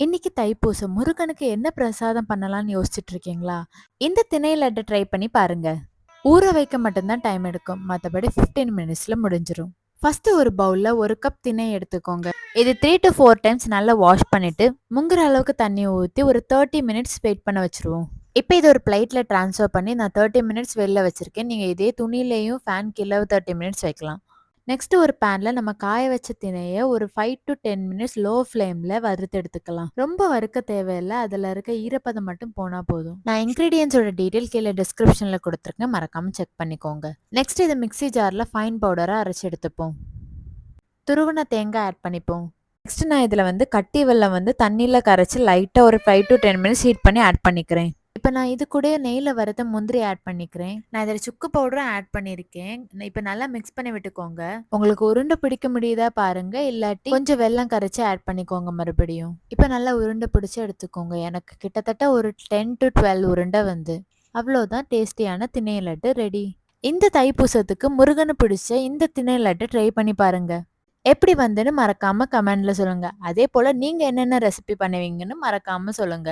இன்னைக்கு தைப்பூசம். முருகனுக்கு என்ன பிரசாதம் பண்ணலாம்னு யோசிச்சுட்டு இருக்கீங்களா? இந்த திணை லட்ட ட்ரை பண்ணி பாருங்க. ஊற வைக்க மட்டும்தான் டைம் எடுக்கும். மத்தபடி 15 மினிட்ஸ்ல முடிஞ்சிரும். ஃபர்ஸ்ட் ஒரு பவுல்ல 1 கப் திணை எடுத்துக்கோங்க. இது 3 to 4 டைம்ஸ் நல்லா வாஷ் பண்ணிட்டு முங்குற அளவுக்கு தண்ணி ஊத்தி ஒரு 30 மினிட்ஸ் வெயிட் பண்ண வச்சிருவோம். இப்போ இது ஒரு பிளேட்ல ட்ரான்ஸ்ஃபர் பண்ணி நான் 30 மினிட்ஸ் வெளில வச்சிருக்கேன். நீங்க இதே துணியிலையும் ஃபேன் கீழ 30 மினிட்ஸ் வைக்கலாம். நெக்ஸ்ட் ஒரு பேன்ல நம்ம காய வச்ச திணைய ஒரு 5 to 10 மினிட்ஸ் லோ ஃப்ளேம்ல வறுத்து எடுத்துக்கலாம். ரொம்ப வறுக்க தேவையில்ல. அதுல இருக்க ஈரப்பதம் மட்டும் போனா போதும். நான் இன்கிரீடியன்ஸோட டீடைல் கீழே டிஸ்கிரிப்ஷன்ல கொடுத்துருக்கேன். மறக்காம செக் பண்ணிக்கோங்க. நெக்ஸ்ட் இதை மிக்ஸி ஜார்ல ஃபைன் பவுடரா அரைச்சு எடுத்துப்போம். துருவன தேங்காய் ஆட் பண்ணிப்போம். நெக்ஸ்ட் நான் இதுல கட்டி வெல்லம் தண்ணியில கரைச்சு லைட்டா ஒரு 5 to 10 மினிட்ஸ் ஹீட் பண்ணி ஆட் பண்ணிக்கிறேன். இப்போ நான் இது கூட நெய்ல வறுத்த முந்திரி ஆட் பண்ணிக்கிறேன். நான் இதில் சுக்கு பவுடரும் ஆட் பண்ணியிருக்கேன். இப்போ நல்லா மிக்ஸ் பண்ணி விட்டுக்கோங்க. உங்களுக்கு உருண்டை பிடிக்க முடியுதா பாருங்க. இல்லாட்டி கொஞ்சம் வெல்லம் கரைச்சி ஆட் பண்ணிக்கோங்க மறுபடியும். இப்போ நல்லா உருண்டை பிடிச்சி எடுத்துக்கோங்க. எனக்கு கிட்டத்தட்ட ஒரு 10 to 12 உருண்டை அவ்வளோதான். டேஸ்டியான திணை லட்டு ரெடி. இந்த தைப்பூசத்துக்கு முருகனு பிடிச்ச இந்த திணை லட்டு ட்ரை பண்ணி பாருங்க. எப்படி வந்துன்னு மறக்காம கமெண்ட்ல சொல்லுங்க. அதே போல நீங்க என்னென்ன ரெசிபி பண்ணுவீங்கன்னு மறக்காம சொல்லுங்க.